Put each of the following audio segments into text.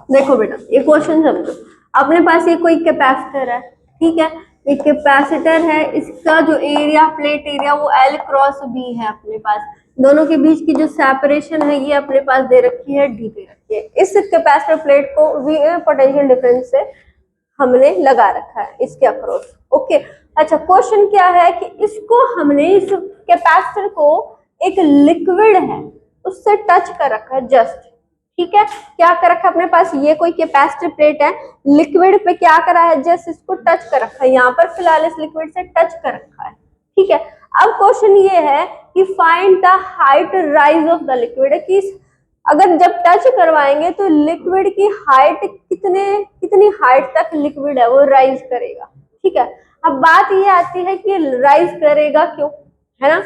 देखो बेटा, ये क्वेश्चन समझो। अपने पास ये कोई कैपेसिटर है, ठीक है, एक कैपेसिटर है, इसका जो एरिया, प्लेट एरिया, वो L क्रॉस B है अपने पास। दोनों के बीच की जो सेपरेशन है ये अपने पास दे रखी है, D दे रखी है। इस कैपेसिटर प्लेट को V पोटेंशियल डिफरेंस से हमने लगा रखा है इसके अक्रॉस। ओके, अच्छा क्वेश्चन क्या है कि इसको हमने, इस कैपेसिटर को एक लिक्विड है उससे टच कर रखा है जस्ट, ठीक है। क्या कर रखा है अपने पास, ये कोई कैपेसिटर प्लेट है, लिक्विड पे क्या करा है, जस्ट इसको टच कर रखा है, यहाँ पर फिलहाल इस लिक्विड से टच कर रखा है, ठीक है। अब क्वेश्चन ये है कि find the height rise of the liquid, कि अगर जब टच करवाएंगे तो लिक्विड की हाइट कितनी हाइट तक लिक्विड है वो राइज करेगा, ठीक है। अब बात ये आती है कि राइज करेगा क्यों, है ना।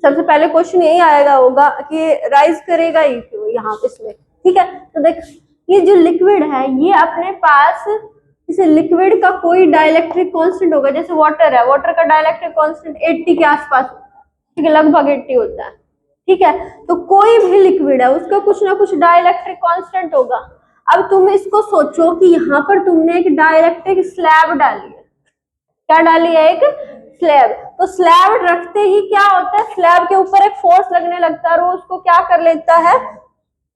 सबसे पहले क्वेश्चन यही आएगा होगा कि राइज करेगा ही क्यों यहाँ पे इसमें, ठीक है। तो देख, ये जो लिक्विड है ये अपने पास, इस लिक्विड का कोई डाइलेक्ट्रिक कांस्टेंट होगा, जैसे वाटर है, वाटर का डाइलेक्ट्रिक कांस्टेंट 80 के आसपास, ठीक है, लगभग 80 होता है, ठीक है। तो कोई भी लिक्विड है उसका कुछ ना कुछ डाइलेक्ट्रिक कांस्टेंट होगा। अब तुम इसको सोचो कि यहाँ पर तुमने एक डाइलेक्ट्रिक स्लैब डाली है, क्या डाली है, एक स्लैब। तो स्लैब रखते ही क्या होता है, स्लैब के ऊपर एक फोर्स लगने लगता है और वो उसको क्या कर लेता है,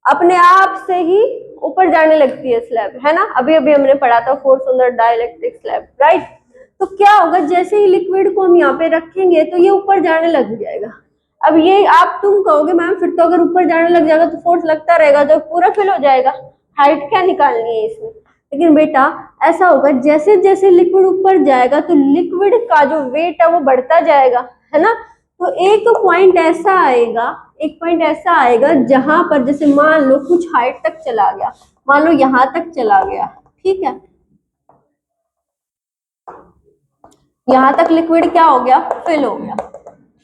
अपने आप से ही ऊपर जाने लगती है स्लैब, है ना। अभी अभी हमने पढ़ा था force on the dielectric slab, right. तो क्या होगा, जैसे ही लिक्विड को हम यहाँ पे रखेंगे तो ये ऊपर जाने लग जाएगा। अब ये आप तुम कहोगे मैम फिर तो अगर ऊपर जाने लग जाएगा तो फोर्स लगता रहेगा तो पूरा फिल हो जाएगा, हाइट क्या निकालनी है इसमें। लेकिन बेटा ऐसा होगा, जैसे जैसे लिक्विड ऊपर जाएगा तो लिक्विड का जो वेट है वो बढ़ता जाएगा, है ना। तो एक पॉइंट ऐसा आएगा जहां पर, जैसे मान लो कुछ हाइट तक चला गया, मान लो यहां तक चला गया, ठीक है, यहां तक लिक्विड क्या हो गया, फिल हो गया,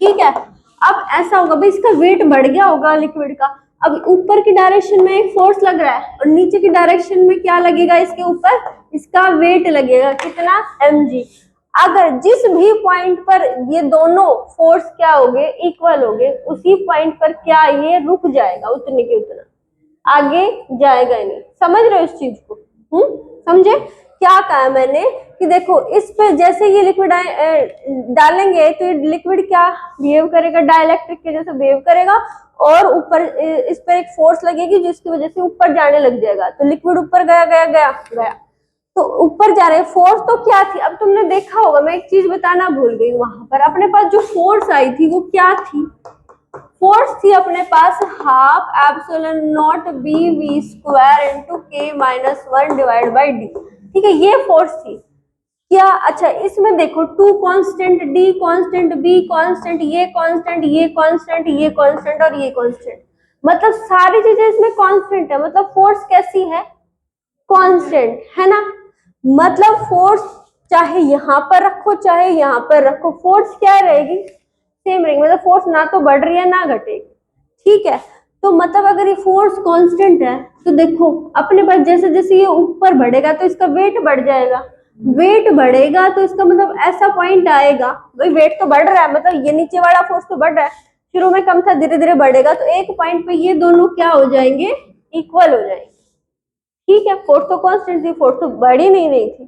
ठीक है। अब ऐसा होगा भाई, इसका वेट बढ़ गया होगा लिक्विड का। अब ऊपर की डायरेक्शन में एक फोर्स लग रहा है और नीचे की डायरेक्शन में क्या लगेगा, इसके ऊपर इसका वेट लगेगा, कितना, mg। अगर जिस भी पॉइंट पर ये दोनों फोर्स क्या हो गए, इक्वल हो गए, उसी पॉइंट पर क्या ये रुक जाएगा, उतने के उतना, आगे जाएगा ही नहीं। समझ रहे हो इस चीज को, समझे क्या कहा मैंने, कि देखो इस पे जैसे ये लिक्विड डालेंगे तो ये लिक्विड क्या बिहेव करेगा, डाइलेक्ट्रिक के जैसे बिहेव करेगा, और ऊपर इस पर एक फोर्स लगेगी जिसकी वजह से ऊपर जाने लग जाएगा। तो लिक्विड ऊपर गया गया गया गया, तो ऊपर जा रहे, फोर्स तो क्या थी, अब तुमने देखा होगा, मैं एक चीज बताना भूल गई, वहां पर अपने पास जो फोर्स आई थी वो क्या थी, फोर्स थी अपने पास half epsilon naught B V square into K minus 1 divide by D, ठीक है, ये फोर्स थी क्या। अच्छा इसमें देखो, two constant, D constant, B constant, ये कांस्टेंट, ये कांस्टेंट, ये कांस्टेंट और ये कांस्टेंट, मतलब सारी चीजें इसमें कांस्टेंट है, मतलब फोर्स कैसी है, कांस्टेंट, है ना। मतलब फोर्स चाहे यहां पर रखो चाहे यहां पर रखो, फोर्स क्या रहेगी, सेम रहेगी, मतलब फोर्स ना तो बढ़ रही है ना घटेगी, ठीक है। तो मतलब अगर ये फोर्स कांस्टेंट है तो देखो अपने पास जैसे जैसे ये ऊपर बढ़ेगा तो इसका वेट बढ़ जाएगा, वेट बढ़ेगा तो इसका मतलब ऐसा पॉइंट आएगा, भाई वेट तो बढ़ रहा है, मतलब ये नीचे वाला फोर्स तो बढ़ रहा है, शुरू में कम था धीरे धीरे बढ़ेगा, तो एक पॉइंट पे ये दोनों क्या हो जाएंगे, इक्वल हो जाएंगे, ठीक है। फोर्स तो कांस्टेंट थी, फोर्स तो बढ़ ही नहीं रही थी,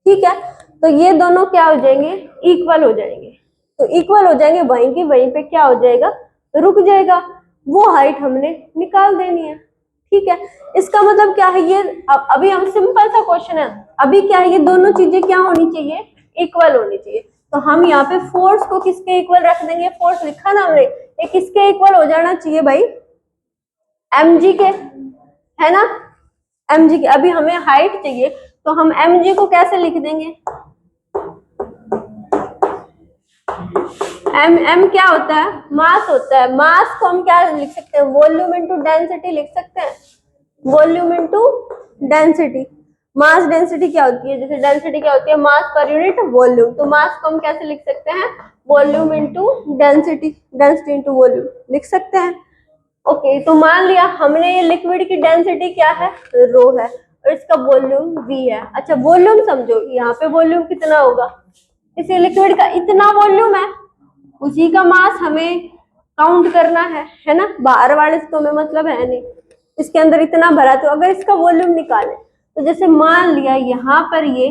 ठीक है। तो ये दोनों क्या हो जाएंगे, इक्वल हो जाएंगे, तो इक्वल हो जाएंगे, वहीं की वहीं पे क्या हो जाएगा, रुक जाएगा, वो हाइट हमने निकाल देनी है, ठीक है। इसका मतलब क्या है, ये अभी हम सिंपल सा क्वेश्चन है, अभी क्या है, ये दोनों चीजें क्या होनी चाहिए, इक्वल होनी चाहिए। तो हम यहाँ पे फोर्स को किसके इक्वल रख देंगे, फोर्स लिखा ना हमने, ये किसके इक्वल हो जाना चाहिए भाई, mg के, है ना, mg की। अभी हमें हाइट चाहिए तो हम mg को कैसे लिख देंगे, m क्या होता है, मास होता है, मास को हम क्या लिख सकते हैं, वॉल्यूम इनटू डेंसिटी लिख सकते हैं, volume into density. Mass density क्या होती है, जैसे डेंसिटी क्या होती है, मास पर यूनिट वॉल्यूम, तो मास को हम कैसे लिख सकते हैं, volume into density, density into volume लिख सकते हैं। ओके तो मान लिया हमने ये लिक्विड की डेंसिटी क्या है, रो है, और इसका वॉल्यूम v है। अच्छा वॉल्यूम समझो, यहाँ पे वॉल्यूम कितना होगा, इस लिक्विड का इतना वॉल्यूम है, उसी का मास हमें काउंट करना है ना, बाहर वाले से तो हमें मतलब है नहीं, इसके अंदर इतना भरा, तो अगर इसका वॉल्यूम निकालें तो जैसे मान लिया यहाँ पर ये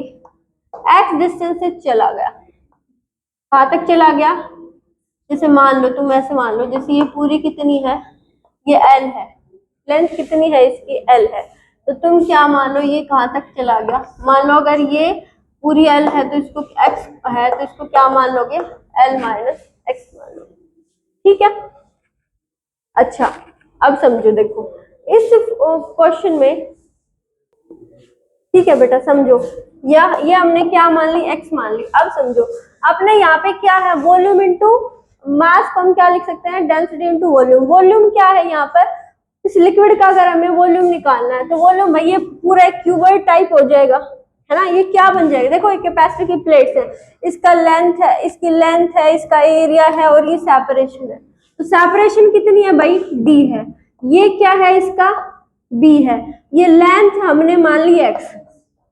x डिस्टेंस से चला गया, कहाँ तक चला गया, जैसे मान लो तुम ऐसे मान लो जैसे ये पूरी कितनी है, ये L है, लेंथ कितनी है इसकी, L है, तो तुम क्या मान लो ये कहाँ तक चला गया, मान लो अगर ये पूरी L है तो इसको x है तो इसको क्या मान लोगे, L माइनस x मान लो, ठीक है। अच्छा अब समझो, देखो इस क्वेश्चन में, ठीक है बेटा समझो, ये हमने क्या मान ली, x मान ली। अब समझो अपने यहाँ पे क्या है, वॉल्यूम इनटू मास को हम क्या लिख सकते हैं, डेंसिटी इनटू वॉल्यूम। वॉल्यूम क्या है यहाँ पर, इस लिक्विड का अगर हमें वॉल्यूम निकालना है तो वॉल्यूम भाई ये पूरा एक क्यूबॉइड टाइप हो जाएगा, है ना। ये क्या बन जाएगा, देखो एक कैपेसिटर की प्लेट्स है, इसका लेंथ है, इसकी लेंथ है, इसका एरिया है और ये सेपरेशन है। तो सेपरेशन कितनी है भाई, d है, ये क्या है इसका b है, ये लेंथ हमने मान ली x,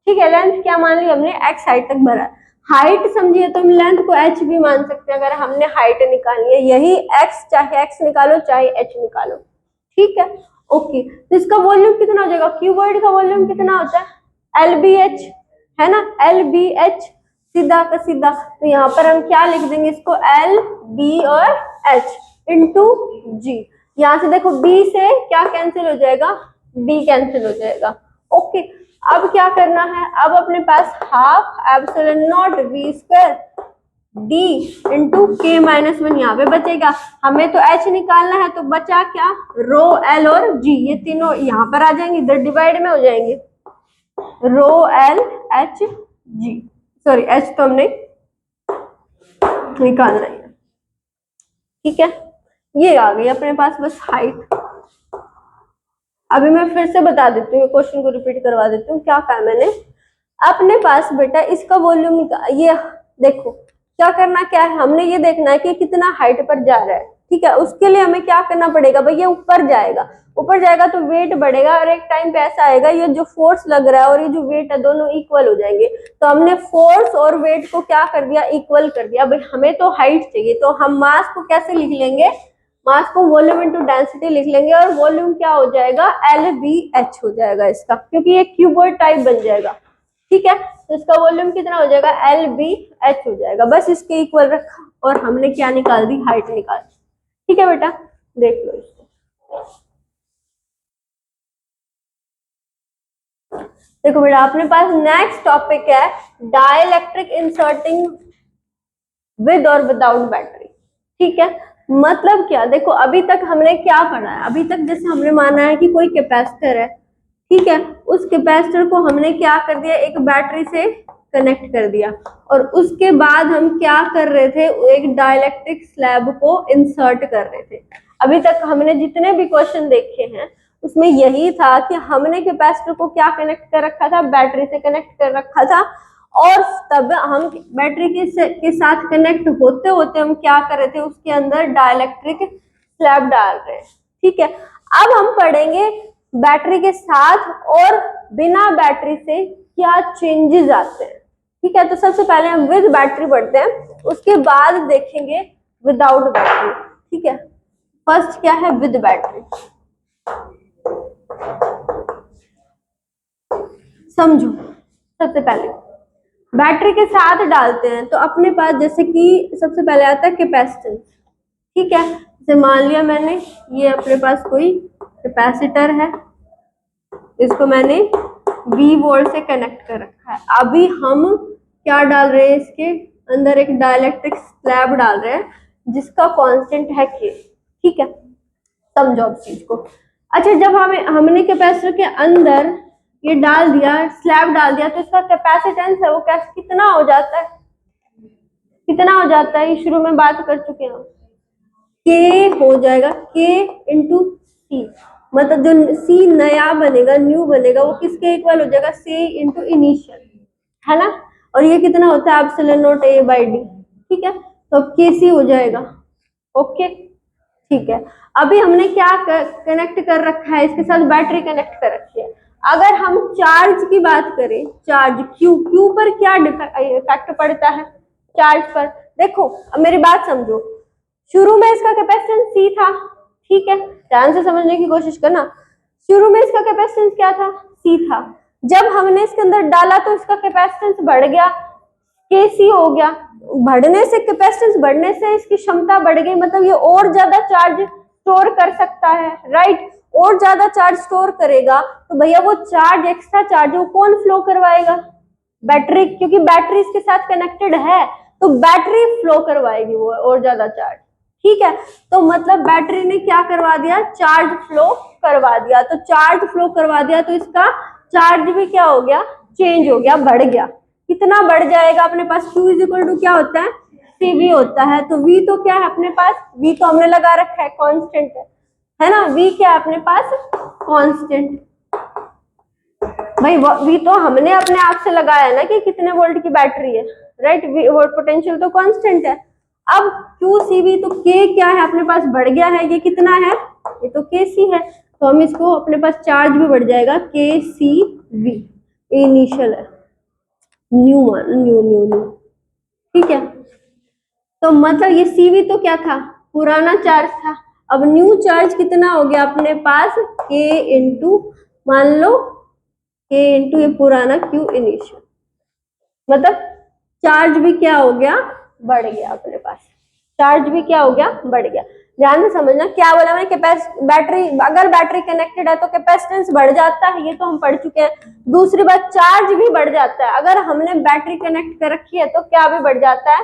ठीक है, लेंथ क्या मान ली हमने, x हाइट तक भरा। हाइट समझिए तो हम लेंथ को h भी मान सकते हैं अगर हमने हाइट निकालनी है, यही x, चाहे x निकालो चाहे h निकालो, ठीक है ओके। तो इसका वॉल्यूम कितना हो जाएगा, क्यूबॉइड का वॉल्यूम कितना होता है, LBH, है ना, LBH, सीधा का सीधा। तो यहाँ पर हम क्या लिख देंगे इसको, L B और H इंटू G। यहाँ से देखो B से क्या कैंसिल हो जाएगा, B कैंसिल हो जाएगा, ओके। अब क्या करना है, अब अपने पास half epsilon naught V square D into K minus 1 यहाँ पे बचेगा। हमें तो H निकालना है तो बचा क्या, रो L और G, ये तीनों यहाँ पर आ जाएंगे, इधर डिवाइड में हो जाएंगे, रो L H G, sorry H तो हमने निकालना है, ठीक है। ये आ गई अपने पास बस हाइट। अभी मैं फिर से बता देती हूँ, क्वेश्चन को रिपीट करवा देती हूँ, क्या कहा मैंने। अपने पास बेटा इसका वॉल्यूम, ये देखो क्या करना, क्या है, हमने ये देखना है कि कितना हाइट पर जा रहा है, ठीक है। उसके लिए हमें क्या करना पड़ेगा भाई, ये ऊपर जाएगा, ऊपर जाएगा तो वेट बढ़ेगा और एक टाइम पे ऐसा आएगा ये जो फोर्स लग रहा है और ये जो वेट है दोनों इक्वल हो जाएंगे। तो हमने फोर्स और वेट को क्या कर दिया, इक्वल कर दिया। भाई हमें तो हाइट चाहिए, तो हम मास को कैसे लिख लेंगे, मास को वॉल्यूम इनटू डेंसिटी लिख लेंगे और वॉल्यूम क्या हो जाएगा, LBH हो जाएगा इसका, क्योंकि ये क्यूबॉइड टाइप बन जाएगा, ठीक है। तो इसका वॉल्यूम कितना हो जाएगा, LBH हो जाएगा, बस इसके इक्वल रखा और हमने क्या निकाल दी, हाइट निकाल दी, ठीक है बेटा, देख लो इसको। देखो बेटा अपने पास नेक्स्ट टॉपिक है डाइलेक्ट्रिक इंसर्टिंग विद और विदाउट बैटरी, ठीक है। मतलब क्या, देखो अभी तक हमने क्या पढ़ा है, अभी तक जैसे हमने माना है कि कोई कैपेसिटर है, ठीक है, उस कैपेसिटर को हमने क्या कर दिया, एक बैटरी से कनेक्ट कर दिया और उसके बाद हम क्या कर रहे थे, एक डाइलेक्ट्रिक स्लैब को इंसर्ट कर रहे थे। अभी तक हमने जितने भी क्वेश्चन देखे हैं उसमें यही था कि हमने कैपेसिटर को क्या कनेक्ट कर रखा था, बैटरी से कनेक्ट कर रखा था और तब हम बैटरी के साथ कनेक्ट होते होते हम क्या कर रहे थे, उसके अंदर डाइलेक्ट्रिक स्लैब डाल रहे हैं, ठीक है। अब हम पढ़ेंगे बैटरी के साथ और बिना बैटरी से क्या चेंजेस आते हैं, ठीक है। तो सबसे पहले हम विद बैटरी पढ़ते हैं, उसके बाद देखेंगे विदाउट बैटरी, ठीक है। फर्स्ट क्या है, विद बैटरी। समझो, सबसे पहले बैटरी के साथ डालते हैं तो अपने पास जैसे कि सबसे पहले आता है कैपेसिटेंस, ठीक है। जैसे मान लिया मैंने ये अपने पास कोई कैपेसिटर है, इसको मैंने V वोल्ट से कनेक्ट कर रखा है। अभी हम क्या डाल रहे हैं, इसके अंदर एक डाइलेक्ट्रिक स्लैब डाल रहे हैं जिसका कांस्टेंट है K, ठीक है। समझो अब चीज को। अच्छा जब हमने कैपेसिटर के अंदर ये डाल दिया, स्लैब डाल दिया, तो इसका कैपेसिटेंस है वो कितना हो जाता है, कितना हो जाता है, ये शुरू में बात कर चुके हैं हम, K हो जाएगा, K इंटू C, मतलब जो C नया बनेगा, न्यू बनेगा, वो किसके इक्वल हो जाएगा, C इंटू इनिशियल, है ना। और ये कितना होता है, epsilon not A by D, ठीक है। तो अब KC हो जाएगा, ओके ठीक है। अभी हमने क्या कनेक्ट कर रखा है, इसके साथ बैटरी कनेक्ट कर रखी है। अगर हम चार्ज की बात करें, चार्ज क्यू पर क्या इफेक्ट पड़ता है, चार्ज पर। देखो अब मेरी बात समझो, शुरू में इसका कैपेसिटेंस C था, ठीक है, ध्यान से समझने की कोशिश करना। शुरू में इसका कैपेसिटेंस क्या था, C था। जब हमने इसके अंदर डाला तो इसका कैपेसिटेंस बढ़ गया, Kc हो गया। बढ़ने से, कैपेसिटेंस बढ़ने से इसकी क्षमता बढ़ गई, मतलब ये और ज्यादा चार्ज स्टोर कर सकता है, राइट। और ज्यादा चार्ज स्टोर करेगा तो भैया वो चार्ज, एक्स्ट्रा चार्ज वो कौन फ्लो करवाएगा, बैटरी, क्योंकि बैटरी इसके साथ कनेक्टेड है तो बैटरी फ्लो करवाएगी वो और ज्यादा चार्ज, ठीक है। तो मतलब बैटरी ने क्या करवा दिया, चार्ज फ्लो करवा दिया। तो चार्ज फ्लो करवा दिया तो इसका चार्ज भी क्या हो गया, चेंज हो गया, बढ़ गया। कितना बढ़ जाएगा अपने पास, Q इज इक्वल टू क्या होता है, CV होता है। तो V तो क्या है अपने पास, V तो हमने लगा रखा है, कांस्टेंट है ना। V क्या है अपने पास, कांस्टेंट। भाई V तो हमने अपने आप से लगाया है ना कि कितने वोल्ट की बैटरी है, राइट। वोल्ट पोटेंशियल तो कांस्टेंट है। अब QCV तो K क्या है अपने पास, बढ़ गया है, ये कितना है, ये तो KC है। तो हम इसको अपने पास चार्ज भी बढ़ जाएगा, KCV इनिशियल है, न्यू न्यू न्यू न्यू, ठीक है। तो मतलब ये CV तो क्या था, पुराना चार्ज था। अब न्यू चार्ज कितना हो गया अपने पास, K इंटू, मान लो K इंटू ये पुराना Q इनिशियल, मतलब चार्ज भी क्या हो गया, बढ़ गया अपने पास, चार्ज भी क्या हो गया, बढ़ गया। ध्यान से समझना क्या बोला मैंने, बैटरी, अगर बैटरी कनेक्टेड है तो कैपेसिटेंस बढ़ जाता है, ये तो हम पढ़ चुके हैं। दूसरी बात, चार्ज भी बढ़ जाता है, अगर हमने बैटरी कनेक्ट कर रखी है तो क्या भी बढ़ जाता है,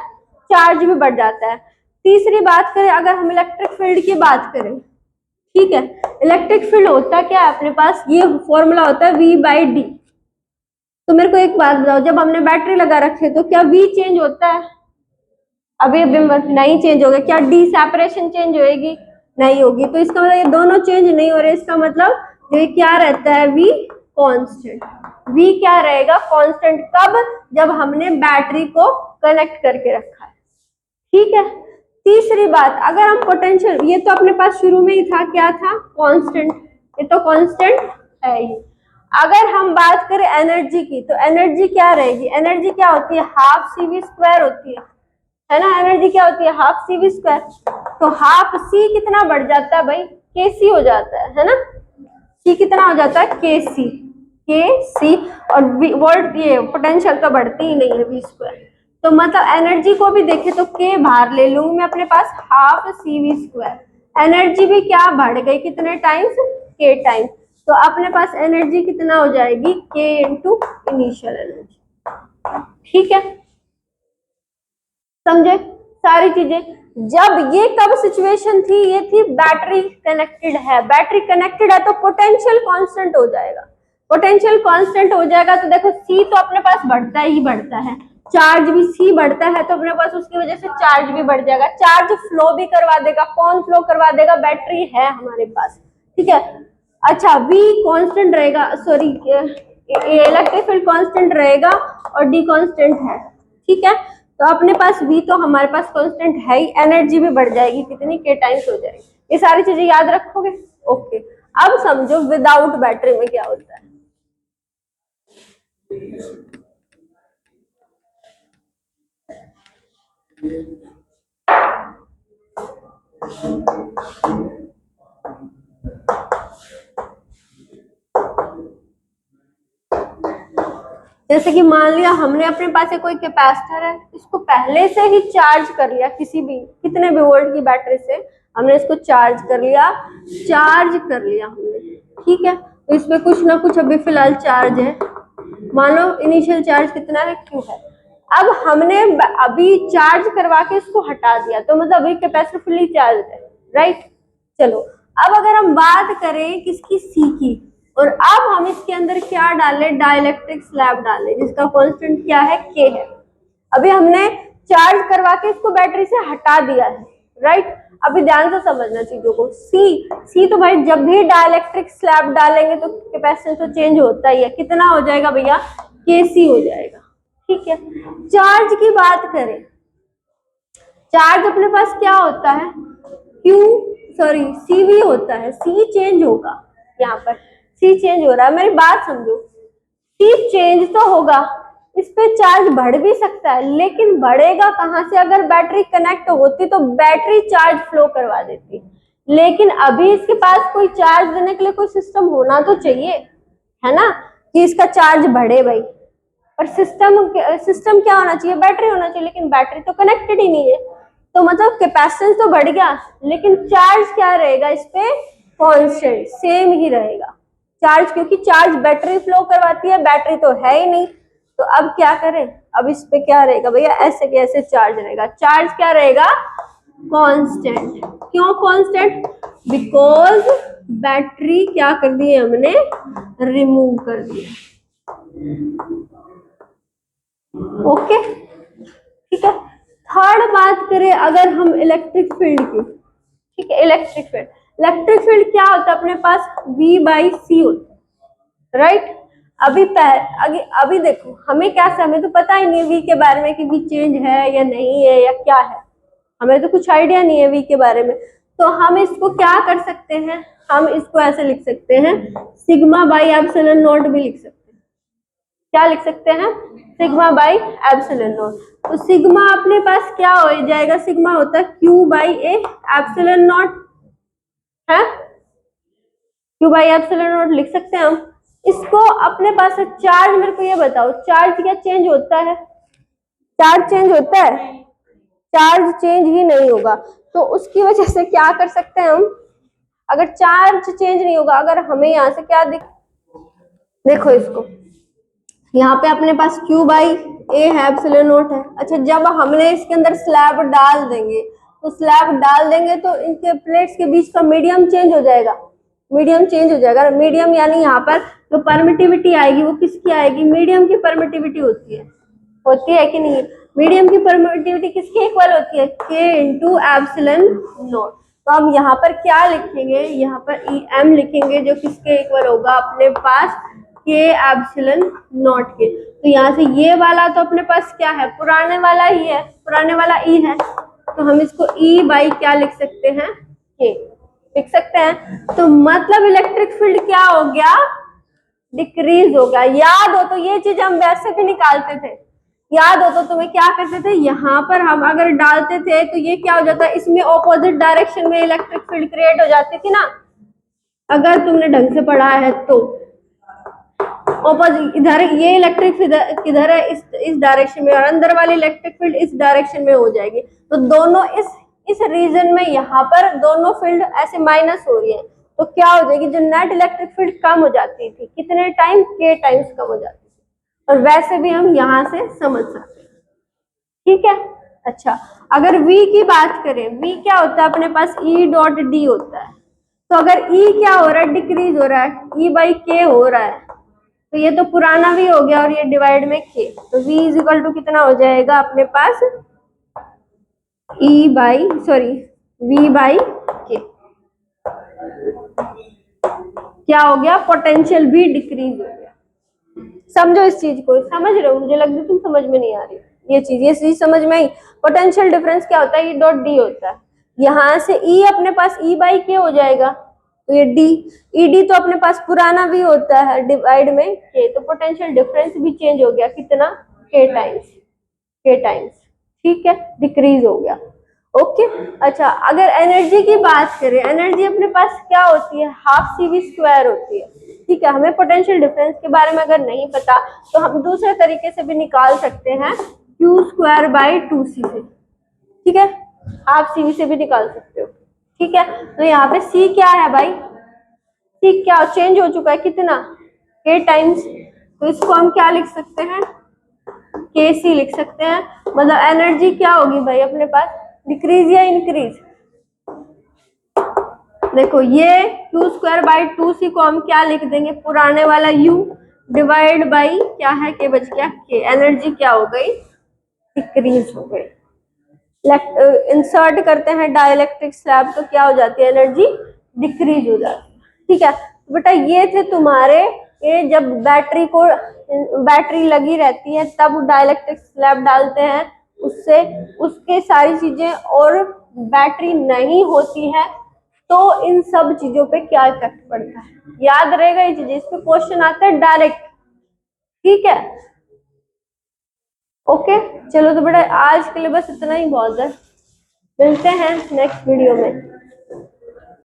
चार्ज भी बढ़ जाता है। तीसरी बात करें, अगर हम इलेक्ट्रिक फील्ड की बात करें, ठीक है, इलेक्ट्रिक फील्ड होता क्या है अपने पास, ये फॉर्मूला होता है V/D। तो मेरे को एक बात बताओ, जब हमने बैटरी लगा रखे तो क्या V चेंज होता है, अभी नहीं चेंज होगा। क्या डी सेपरेशन चेंज होएगी, नहीं होगी। तो इसका मतलब ये दोनों चेंज नहीं हो रहे, इसका मतलब ये क्या रहता है, V कांस्टेंट। V क्या रहेगा, कांस्टेंट। कब, जब हमने बैटरी को कनेक्ट करके रखा है, ठीक है। तीसरी बात, अगर हम पोटेंशियल, ये तो अपने पास शुरू में ही था, क्या था, कांस्टेंट, ये तो कांस्टेंट है ही। अगर हम बात करें एनर्जी की, तो एनर्जी क्या रहेगी, एनर्जी क्या होती है, हाफ CV² होती है ना। एनर्जी क्या होती है, हाफ CV²। तो हाफ C कितना बढ़ जाता है भाई, KC हो जाता है ना। C कितना हो जाता है, KC। और वोल्ट, ये पोटेंशियल तो बढ़ती ही नहीं है, V²। तो मतलब एनर्जी को भी देखे तो K बाहर ले लूंगी मैं अपने पास, हाफ CV²। एनर्जी भी क्या बढ़ गई, कितने टाइम्स, K टाइम्स। तो अपने पास एनर्जी कितना हो जाएगी, K इंटू इनिशियल एनर्जी, ठीक है। समझे सारी चीजें। जब ये कब सिचुएशन थी, ये थी बैटरी कनेक्टेड है। बैटरी कनेक्टेड है तो पोटेंशियल कांस्टेंट हो जाएगा, पोटेंशियल कांस्टेंट हो जाएगा। तो देखो C तो अपने पास बढ़ता ही बढ़ता है, चार्ज भी C बढ़ता है तो अपने पास उसकी वजह से चार्ज भी बढ़ जाएगा। चार्ज फ्लो भी करवा देगा, कौन फ्लो करवा देगा, बैटरी है हमारे पास, ठीक है। अच्छा, V कांस्टेंट रहेगा, सॉरी इलेक्ट्रिक फील्ड कांस्टेंट रहेगा और D कांस्टेंट है, ठीक है। तो अपने पास V तो हमारे पास कांस्टेंट है ही, एनर्जी भी बढ़ जाएगी, कितनी, K टाइम्स हो जाएगी। ये सारी चीजें याद रखोगे, ओके। अब समझो विदाउट बैटरी में क्या होता है। जैसे कि मान लिया हमने अपने पास कोई कैपेसिटर है, इसको पहले से ही चार्ज कर लिया, किसी भी, कितने भी वोल्ट की बैटरी से हमने इसको चार्ज कर लिया, हमने, ठीक है। तो इसमें कुछ ना कुछ अभी फिलहाल चार्ज है, मान लो इनिशियल चार्ज कितना है, Q है। अब हमने अभी चार्ज करवा के इसको हटा दिया, तो मतलब अभी कैपेसिटर फुल्ली चार्ज है, राइट। चलो, अब अगर हम बात करें किसकी, C की, और अब हम इसके अंदर क्या डालें, डाइलेक्ट्रिक स्लैब डालें, जिसका कांस्टेंट क्या है, K है। अभी हमने चार्ज करवा के इसको बैटरी से हटा दिया है, राइट। अभी ध्यान से समझना चीजों को। C तो भाई जब भी डाइलेक्ट्रिक स्लैब डालेंगे तो कैपेसिटेंस तो चेंज होता ही है, कितना हो जाएगा भैया, KC हो जाएगा, ठीक है। चार्ज की बात करें, चार्ज अपने पास क्या होता है, CV होता है। C चेंज होगा, यहाँ पर C चेंज हो रहा है, मेरी बात समझो। C चेंज तो होगा, इस पे चार्ज बढ़ भी सकता है, लेकिन बढ़ेगा कहां से, अगर बैटरी कनेक्ट होती तो बैटरी चार्ज फ्लो करवा देती, लेकिन अभी इसके पास कोई चार्ज देने के लिए कोई सिस्टम होना तो चाहिए, है ना, कि इसका चार्ज बढ़े भाई। और सिस्टम क्या होना चाहिए, बैटरी होना चाहिए, लेकिन बैटरी तो कनेक्टेड ही नहीं है, तो मतलब कैपेसिटेंस तो बढ़ गया, लेकिन चार्ज क्या रहेगा इस पे, कांस्टेंट सेम ही रहेगा चार्ज, क्योंकि चार्ज बैटरी फ्लो करवाती है, बैटरी तो है ही नहीं। तो अब क्या करें, अब इस पे क्या रहेगा भैया, ऐसे के ऐसे चार्ज रहेगा, चार्ज क्या रहेगा, कांस्टेंट। क्यों कांस्टेंट, बिकॉज बैटरी क्या कर दी है हमने, रिमूव कर दी है। ओके ठीक है। थर्ड बात करें अगर हम इलेक्ट्रिक फील्ड की, ठीक है, इलेक्ट्रिक फील्ड क्या होता है अपने पास, V/C होता है, राइट। अभी देखो हमें क्या, हमें तो पता ही नहीं है V के बारे में कि V चेंज है या नहीं है या क्या है, हमें तो कुछ आइडिया नहीं है V के बारे में। तो हम इसको क्या कर सकते हैं, हम इसको ऐसे लिख सकते हैं, सिग्मा बाई एप्सिलॉन नॉट भी लिख सकते हैं। क्या लिख सकते हैं, सिग्मा बाई एप्सिलॉन नॉट। तो सिग्मा अपने पास क्या हो जाएगा, सिग्मा होता है Q/A एप्सिलॉन नॉट, है Q/A लिख सकते हैं हम इसको। अपने पास चार्ज, मेरे को ये बताओ चार्ज क्या चेंज होता है, चार्ज चेंज होता है, चार्ज चेंज ही नहीं होगा। तो उसकी वजह से क्या कर सकते हैं हम, अगर चार्ज चेंज नहीं होगा, अगर हमें यहाँ से क्या देखो इसको, यहाँ पे अपने पास Q/A है एप्सिलॉन नॉट है। अच्छा जब हमने इसके अंदर स्लैब डाल देंगे, तो स्लैब डाल देंगे तो इनके प्लेट्स के बीच का मीडियम चेंज हो जाएगा, मीडियम चेंज हो जाएगा। मीडियम यानी यहाँ पर जो परमिटिविटी आएगी वो किसकी आएगी, मीडियम की परमिटिविटी होती है कि नहीं, मीडियम की परमिटिविटी किसके इक्वल होती है, K इंटू एप्सिलॉन नॉट। तो हम यहाँ पर क्या लिखेंगे, यहाँ पर EM लिखेंगे जो किसके इक्वल होगा अपने पास, K एप्सिलॉन नॉट के। तो यहाँ से ये वाला तो अपने पास क्या है, पुराने वाला ही है, पुराने वाला E है, तो हम इसको E क्या लिख सकते हैं, K लिख सकते हैं। तो मतलब इलेक्ट्रिक फील्ड क्या हो गया, डिक्रीज हो गया। याद हो तो ये चीज हम वैसे भी निकालते थे, याद हो तो तुम्हें क्या करते थे, यहाँ पर हम अगर डालते थे तो ये क्या हो जाता है, इसमें ऑपोजिट डायरेक्शन में इलेक्ट्रिक फील्ड क्रिएट हो जाती थी ना, अगर तुमने ढंग से पढ़ा है तो। ऑपोजिट इधर ये इलेक्ट्रिक किधर है, इस डायरेक्शन में, और अंदर वाली इलेक्ट्रिक फील्ड इस डायरेक्शन में हो जाएगी। तो दोनों इस रीजन में यहाँ पर दोनों फील्ड ऐसे माइनस हो रही है, तो क्या हो जाएगी, जो नेट इलेक्ट्रिक फील्ड कम हो जाती थी, कितने टाइम, K टाइम्स कम हो जाती थी। और वैसे भी हम यहाँ से समझ सकते हैं, ठीक है। अच्छा अगर V की बात करें, V क्या होता है अपने पास, E.D होता है। तो अगर E क्या हो रहा है, डिक्रीज हो रहा है, E/K हो रहा है, तो ये तो पुराना भी हो गया और ये डिवाइड में K, तो V इज इक्वल टू कितना हो जाएगा अपने पास, V/K। क्या हो गया, पोटेंशियल भी डिक्रीज हो गया। समझो इस चीज को, समझ रहे हो, मुझे लगता है तुम समझ में नहीं आ रही ये चीज समझ में आई। पोटेंशियल डिफरेंस क्या होता है, E.D होता है, यहाँ से E अपने पास E/K हो जाएगा, तो ये ED तो अपने पास पुराना भी होता है डिवाइड में K, तो पोटेंशियल डिफरेंस भी चेंज हो गया, कितना, K टाइम्स, ठीक है, डिक्रीज हो गया। ओके अच्छा अगर एनर्जी की बात करें, एनर्जी अपने पास क्या होती है, हाफ CV² होती है, ठीक है। हमें पोटेंशियल डिफरेंस के बारे में अगर नहीं पता तो हम दूसरे तरीके से भी निकाल सकते हैं, Q²/2C से, ठीक है, हाफ CV से भी निकाल सकते हो, ठीक है। तो यहाँ पे C क्या है भाई, C क्या चेंज हो चुका है, कितना, K टाइम्स, तो इसको हम क्या लिख सकते हैं, KC लिख सकते हैं। मतलब एनर्जी क्या होगी भाई अपने पास, डिक्रीज या इंक्रीज, देखो ये Q²/2C को हम क्या लिख देंगे, पुराने वाला U डिवाइड बाई क्या है, K बच गया K, एनर्जी क्या हो गई, डिक्रीज हो गई। इंसर्ट करते हैं डाइलेक्ट्रिक स्लैब तो क्या हो जाती है, एनर्जी डिक्रीज हो जाती है, ठीक है। तो बेटा ये थे तुम्हारे, ये जब बैटरी लगी रहती है तब डाइलेक्ट्रिक स्लैब डालते हैं, उससे उसके सारी चीजें, और बैटरी नहीं होती है तो इन सब चीजों पे क्या इफेक्ट पड़ता है, याद रहेगा ये चीजें, इस पे क्वेश्चन आते हैं डायरेक्ट, ठीक है। ओके चलो तो बेटा आज के लिए बस इतना ही बहुत है, मिलते हैं नेक्स्ट वीडियो में।